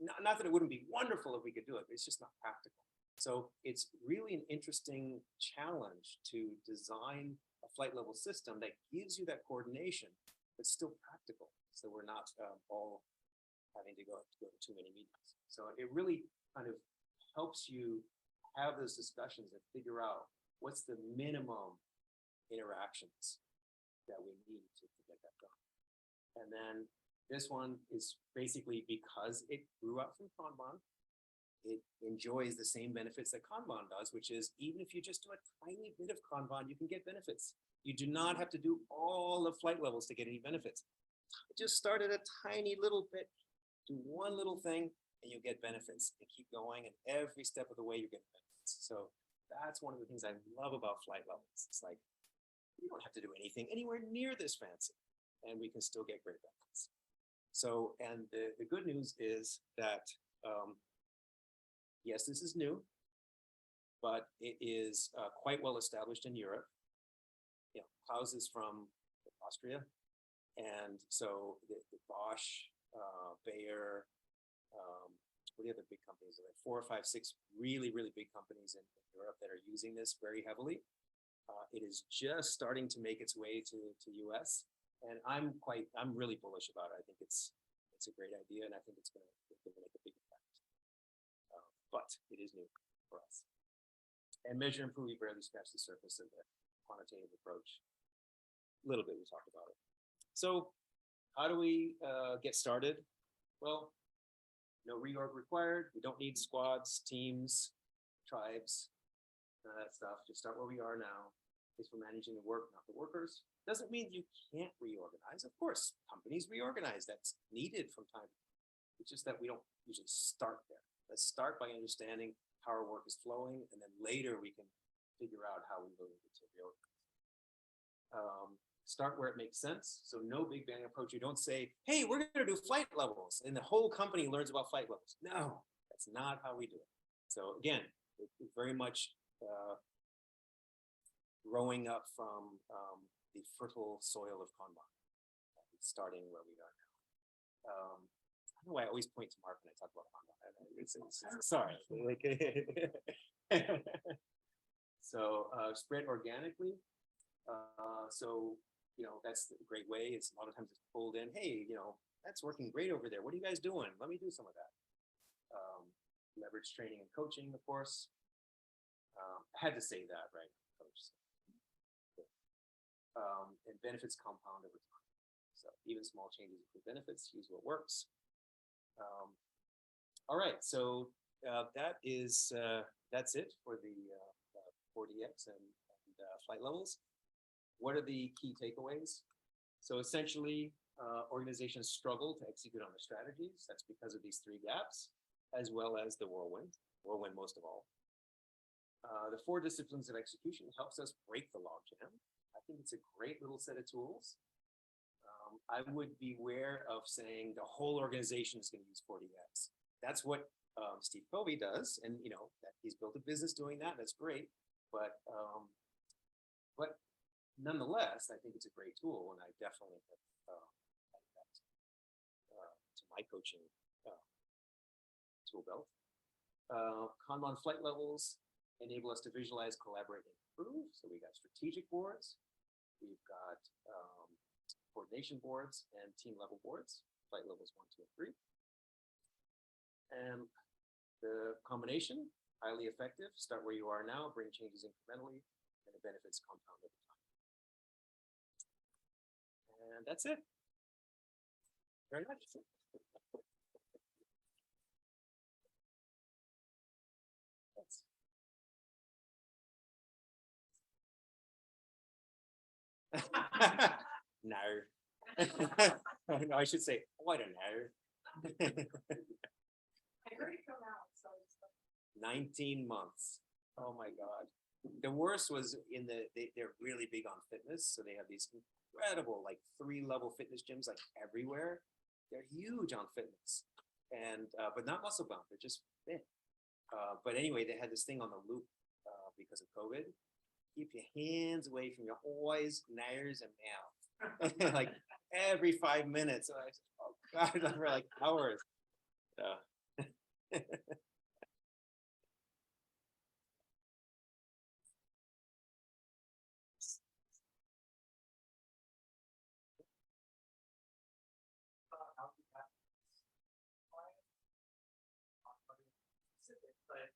not that it wouldn't be wonderful if we could do it, but it's just not practical. So it's really an interesting challenge to design a flight level system that gives you that coordination, but still practical. So we're not all having to go to too many meetings. So it really kind of helps you have those discussions and figure out what's the minimum interactions that we need to get that done. And then this one is basically because it grew up from Kanban, it enjoys the same benefits that Kanban does, which is even if you just do a tiny bit of Kanban, you can get benefits. You do not have to do all the flight levels to get any benefits. just start at a tiny little bit, do one little thing, and you'll get benefits, and keep going, and every step of the way you get benefits. So that's one of the things I love about flight levels. It's like, you don't have to do anything anywhere near this fancy, and we can still get great benefits. So, and the good news is that, yes, this is new, but it is quite well established in Europe. You know, Klaus is from Austria, and so the Bosch, Bayer, what are the other big companies? Like 4 or 5, 6 really, really big companies in Europe that are using this very heavily. It is just starting to make its way to US, and I'm really bullish about it. I think it's a great idea, and I think it's going to make a big impact. But it is new for us. And measure and improve, we barely scratched the surface of the quantitative approach. A little bit we talked about it. So how do we get started? Well, no reorg required. We don't need squads, teams, tribes, none of that stuff. Just start where we are now. Is for managing the work, not the workers. Doesn't mean you can't reorganize. Of course, companies reorganize. That's needed from time to time. It's just that we don't usually start there. Let's start by understanding how our work is flowing, and then later we can figure out how we really need to reorganize. Start where it makes sense. So no big bang approach. You don't say, hey, we're going to do flight levels, and the whole company learns about flight levels. No, that's not how we do it. So again, it's very much growing up from the fertile soil of Kanban, starting where we are now. I don't know why I always point to Mark when I talk about Kanban. Sorry. So spread organically. So, you know, that's a great way. It's a lot of times it's pulled in. Hey, you know, that's working great over there. What are you guys doing? Let me do some of that. Leverage training and coaching, of course. I had to say that, right? Coach. And benefits compound over time. So even small changes improve benefits. Use what works. All right, so that's it for the 4DX and flight levels. What are the key takeaways? So essentially, organizations struggle to execute on their strategies. That's because of these 3 gaps, as well as the whirlwind most of all. The 4 disciplines of execution helps us break the logjam. I think it's a great little set of tools. I would beware of saying the whole organization is going to use 4DX. That's what Steve Covey does, and you know that he's built a business doing that. That's great, but nonetheless, I think it's a great tool, and I definitely have added that to my coaching tool belt. Kanban flight levels enable us to visualize, collaborate, and improve. So we got strategic boards, we've got coordination boards, and team level boards, flight levels 1, 2, and 3. And the combination, highly effective. Start where you are now, bring changes incrementally, and the benefits compound over time. And that's it. Very much. No. No, I should say, oh, I don't know. I heard it come out, so. 19 months. Oh my God. The worst was they're really big on fitness. So they have these incredible, like 3-level fitness gyms, like everywhere. They're huge on fitness, and but not muscle bound. They're just fit. But anyway, they had this thing on the loop because of COVID. Keep your hands away from your eyes, nose, and mouth. Like every 5 minutes. So I said, oh God, for like hours. But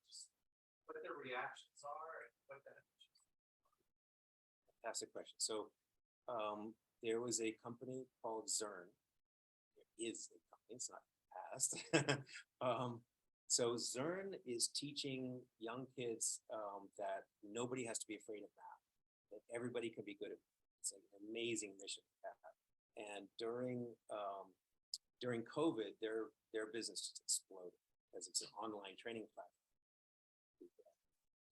just what their reactions are and what benefits. Fantastic question. So there was a company called Zern. There is a company, it's not past. So Zern is teaching young kids that nobody has to be afraid of math, that everybody can be good at math. It's like an amazing mission to have. And during COVID, their business just exploded because it's an online training platform.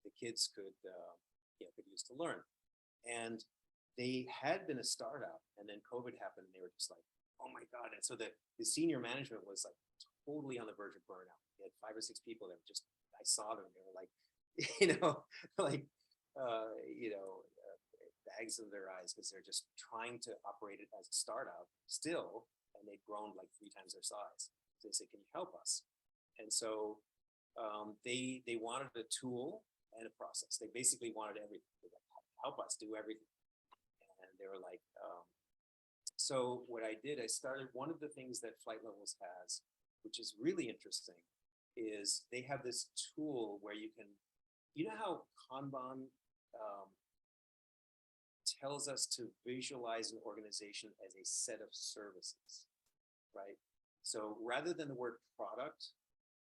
The kids could use to learn. And they had been a startup, and then COVID happened, and they were just like, oh my God. And so the senior management was like totally on the verge of burnout. They had 5 or 6 people that were just, I saw them, they were like, bags of their eyes, because they're just trying to operate it as a startup still, and they'd grown like 3 times their size. So they said, can you help us? And so they wanted a tool and a process. They basically wanted everything. They were like, help us do everything. And they were like, so what I did, I started, one of the things that Flight Levels has, which is really interesting, is they have this tool where you can, you know how Kanban tells us to visualize an organization as a set of services, right? So rather than the word product,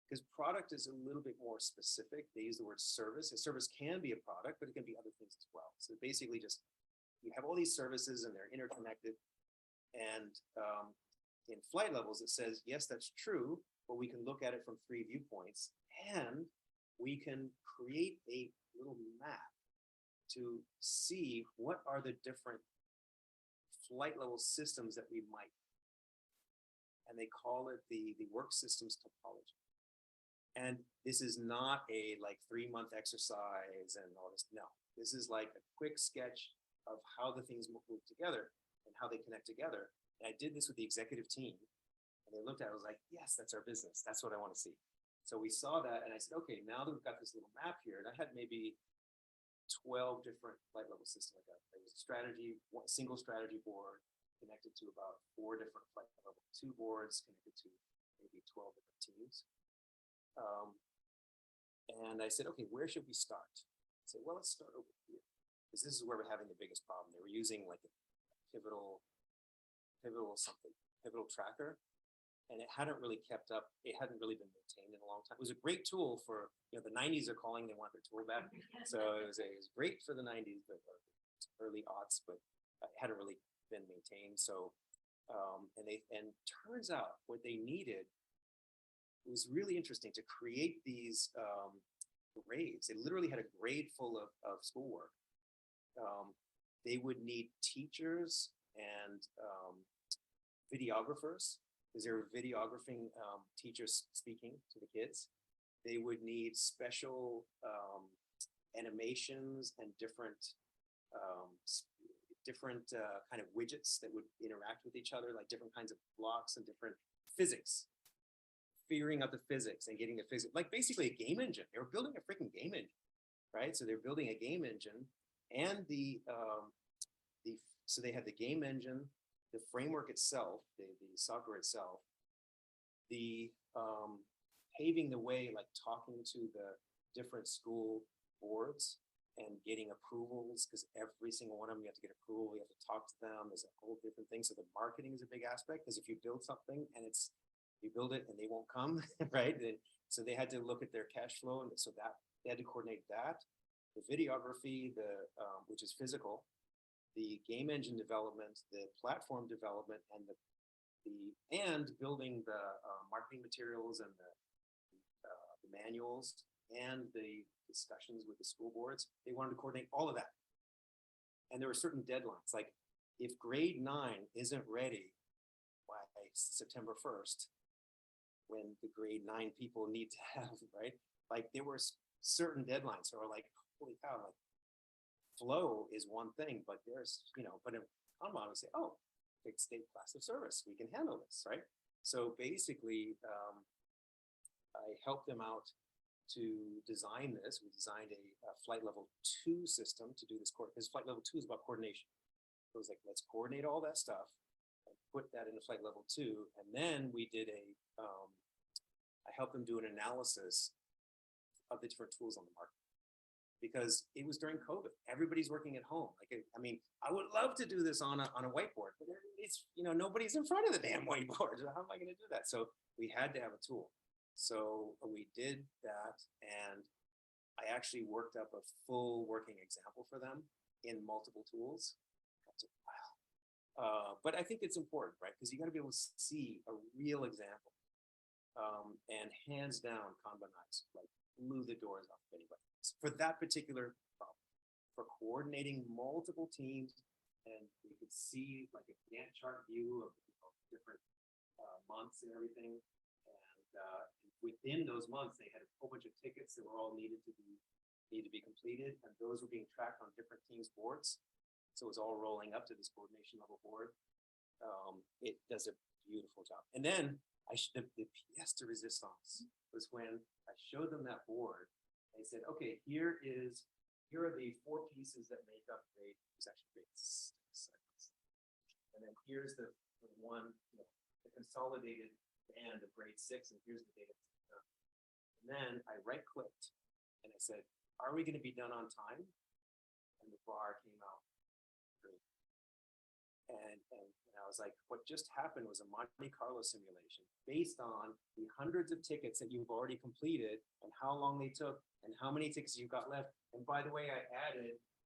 because product is a little bit more specific, they use the word service. A service can be a product, but it can be other things as well. So basically just, you have all these services and they're interconnected. And in Flight Levels, it says, yes, that's true, but we can look at it from 3 viewpoints, and we can create a little map to see what are the different flight level systems that we might. And they call it the work systems topology. And this is not a like 3-month exercise and all this. No, this is like a quick sketch of how the things move together and how they connect together. And I did this with the executive team, and they looked at it, I was like, yes, that's our business. That's what I want to see. So we saw that, and I said, okay, now that we've got this little map here, and I had maybe 12 different flight level systems. Like that. There was a strategy, one single strategy board connected to about 4 different flight level 2 boards connected to maybe 12 different teams. And I said, okay, where should we start? I said, well, let's start over here, because this is where we're having the biggest problem. They were using like a pivotal tracker, and it hadn't really kept up. It hadn't really been maintained in a long time. It was a great tool for, the 90s are calling, they want their tool back. So it was great for the 90s, but early aughts, but it hadn't really been maintained. So, and turns out what they needed was really interesting to create these grades. They literally had a grade full of schoolwork. They would need teachers and videographers, because they were videographing teachers speaking to the kids. They would need special animations and different kind of widgets that would interact with each other, like different kinds of blocks and different physics, figuring out the physics and getting the physics, like basically a game engine. They were building a freaking game engine, right? So they're building a game engine, and so they had the game engine, the framework itself, the software itself, the paving the way, like talking to the different school boards and getting approvals, because every single one of them, you have to get approval, you have to talk to them. There's a whole different thing. So the marketing is a big aspect, because if you build something and you build it and they won't come, right? So they had to look at their cash flow, and so that they had to coordinate that, the videography, which is physical, the game engine development, the platform development, and building the marketing materials and the manuals and the discussions with the school boards. They wanted to coordinate all of that. And there were certain deadlines, like if grade 9 isn't ready by September 1st, when the grade 9 people need to have, right? Like there were certain deadlines. So we're like, holy cow, like flow is one thing, but there's, but in Kanban we say, oh, fixed state class of service, we can handle this, right? So basically, I helped them out to design this. We designed a flight level 2 system to do this, because flight level 2 is about coordination. So it was like, let's coordinate all that stuff and put that into flight level 2. And then we did I helped them do an analysis of the different tools on the market, because it was during COVID. Everybody's working at home. Like, I mean, I would love to do this on a whiteboard, but it's, nobody's in front of the damn whiteboard. How am I going to do that? So we had to have a tool. So we did that, and I actually worked up a full working example for them in multiple tools. I said, wow, But I think it's important, right? Because you got to be able to see a real example. And hands down, Kanbanites like blew the doors off of anybody for that particular problem. For coordinating multiple teams, and you could see like a Gantt chart view of different months and everything. And within those months, they had a whole bunch of tickets that were all need to be completed, and those were being tracked on different teams' boards. So it was all rolling up to this coordination level board. It does a beautiful job. And then the pièce de résistance was when I showed them that board. I said, okay, here are the 4 pieces that make up grade. It's actually grade 6. And then here's the one, the consolidated band of grade 6, and here's the data. And then I right-clicked and I said, are we going to be done on time? And the bar came out. And I was like, what just happened was a Monte Carlo simulation based on the hundreds of tickets that you've already completed and how long they took and how many tickets you've got left. And by the way,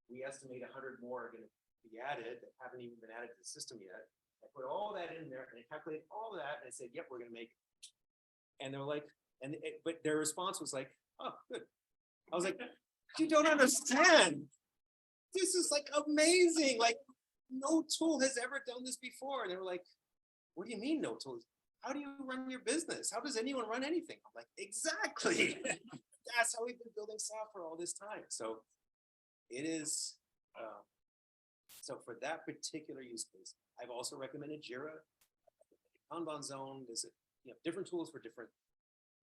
we estimate 100 more are going to be added that haven't even been added to the system yet. I put all that in there and I calculated all of that and I said, yep, we're going to make it. And they're like, but their response was like, oh, good. I was like, you don't understand. This is like amazing. Like, no tool has ever done this before. And they were like, what do you mean no tool? How do you run your business? How does anyone run anything? I'm like, exactly. That's how we've been building software all this time. So it is, so for that particular use case, I've also recommended Jira, Kanban zone. There's different tools for different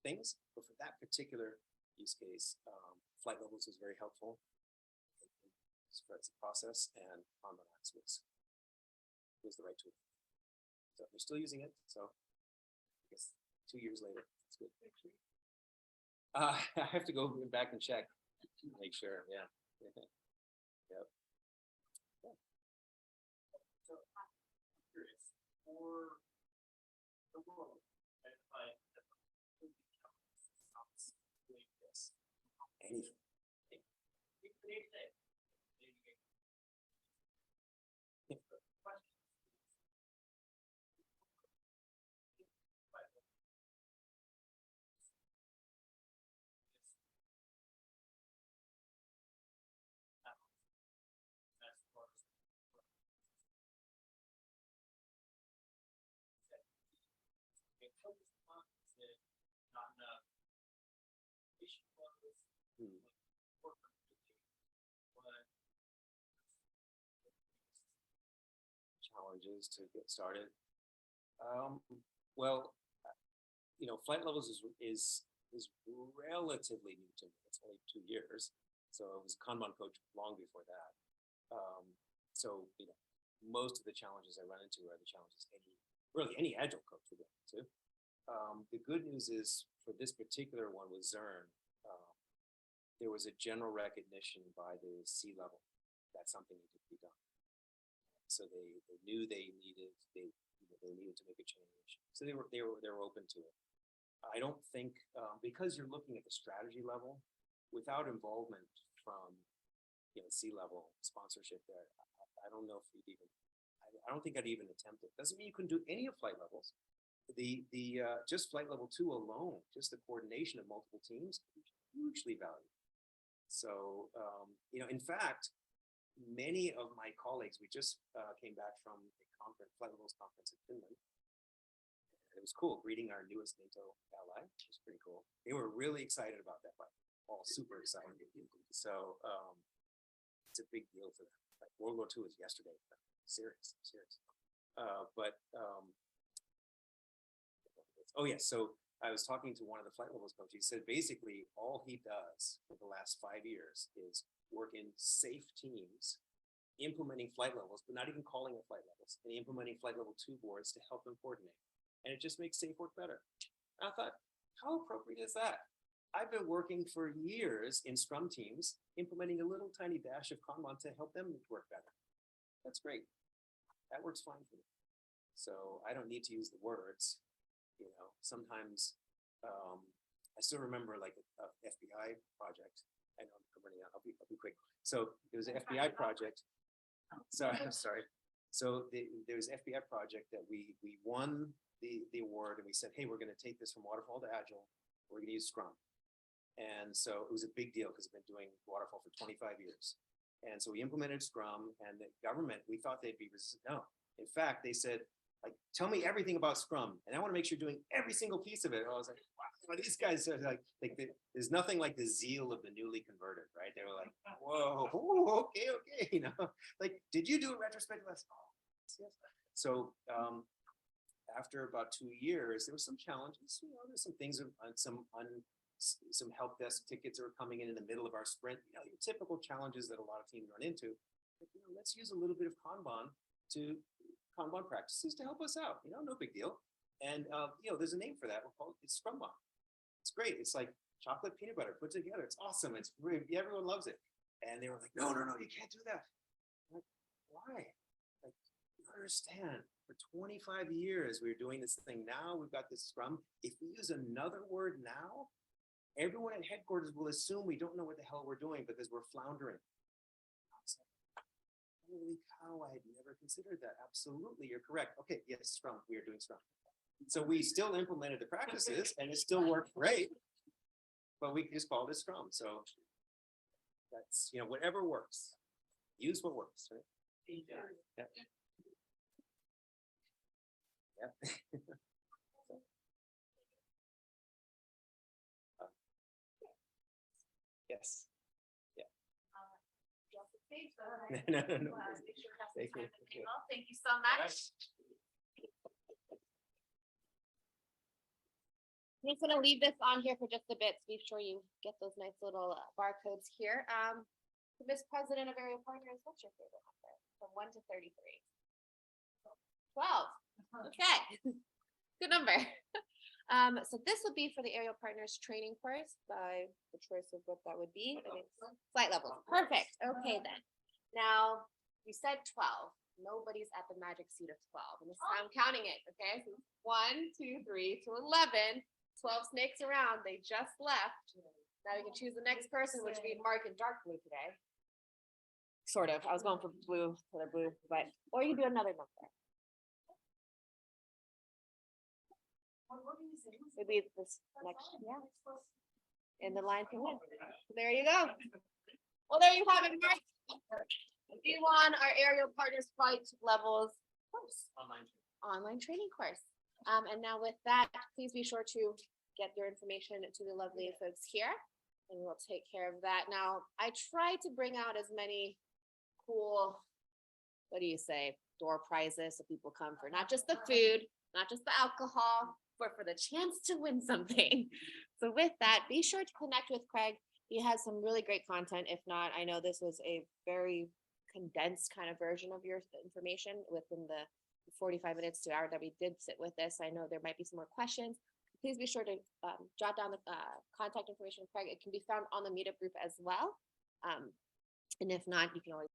things, but for that particular use case, flight levels was very helpful. Spreads the process, and Kanban was the right tool. So they're still using it. So I guess 2 years later, it's good. I have to go back and check to make sure. Yeah. Yep. So I'm curious for the world, Anything. Challenges to get started. Well, flight levels is relatively new to me. It's only 2 years, so I was a Kanban coach long before that. So most of the challenges I run into are the challenges any agile coach would run into. The good news is for this particular one with Zern, there was a general recognition by the C-level that something needed to be done. So they knew they needed to make a change. So they were open to it. I don't think because you're looking at the strategy level without involvement from C-level sponsorship there, I don't know if you'd even. I don't think I'd even attempt it. Doesn't mean you can do any of flight levels. Just flight level 2 alone, just the coordination of multiple teams, hugely valuable. So in fact, many of my colleagues, we just came back from a conference, flight levels conference in Finland. It was cool reading our newest NATO ally, which was pretty cool. They were really excited about that, but all super excited. So it's a big deal for them. Like World War II was yesterday. Serious. Oh yeah, so I was talking to one of the flight levels coaches. He said basically all he does for the last 5 years is work in safe teams, implementing flight levels, but not even calling it flight levels, and implementing flight level 2 boards to help them coordinate. And it just makes safe work better. And I thought, how appropriate is that? I've been working for years in Scrum teams, implementing a little tiny dash of Kanban to help them work better. That's great. That works fine for me. So I don't need to use the words. Sometimes I still remember like a FBI project. I know I'm running out. I'll be quick. So it was an FBI project. Sorry. So there was an FBI project that we won the award, and we said, hey, we're going to take this from waterfall to agile. We're going to use Scrum. And so it was a big deal because we've been doing waterfall for 25 years. And so we implemented Scrum, and the government, we thought they'd be resistant. No, in fact, they said, like, tell me everything about Scrum, and I want to make sure you're doing every single piece of it. And I was like, wow, these guys are like there's nothing like the zeal of the newly converted, right? They were like, whoa, ooh, okay, you know, like, did you do a retrospective? Yes. So after about 2 years, there were some challenges. You know, there's some things some help desk tickets are coming in the middle of our sprint. You know, your typical challenges that a lot of teams run into. But, you know, let's use a little bit of Kanban practices to help us out. You know, no big deal. And you know, there's a name for that. It's Scrumban. It's great. It's like chocolate peanut butter put together. It's awesome. It's really, everyone loves it. And they were like, no, you can't do that. I'm like, why? Like, you understand, for 25 years we were doing this thing. Now we've got this Scrum. If we use another word now, everyone at headquarters will assume we don't know what the hell we're doing because we're floundering. I was like, holy cow, I had never considered that. Absolutely, you're correct. Okay, yes, Scrum, we are doing Scrum. So we still implemented the practices and it still worked great, but we just called it Scrum. So that's, you know, whatever works. Use what works, right? Yeah. Yeah. Yes. No. Thank you. Thank you so much. I'm just gonna leave this on here for just a bit, so be sure you get those nice little barcodes here. Vice President of Area Partners, what's your favorite number? From 1 to 33. 12. Okay, good number. So this would be for the Aerial Partners training course by the choice of what that would be. I think flight level. Perfect. Okay then. Now you said 12. Nobody's at the magic seat of 12. And this is how I'm counting it. Okay. So 1, 2, 3 to 11. 12 snakes around. They just left. Now we can choose the next person, which would be Mark in dark blue today. Sort of. I was going for blue, but or you can do another number. Maybe this next, yeah. And the line can win. There you go. Well, there you have it, Mark. D1, our Aerial Partners flight levels course. Online training course. And now with that, please be sure to get your information to the lovely folks here, and we'll take care of that. Now, I try to bring out as many cool, what do you say, door prizes so people come for not just the food, not just the alcohol, but for the chance to win something. So with that, be sure to connect with Craig. He has some really great content. If not, I know this was a very condensed kind of version of your information within the 45 minutes to an hour that we did sit with this. I know there might be some more questions. Please be sure to jot down the contact information of Craig. It can be found on the meetup group as well. And if not, you can always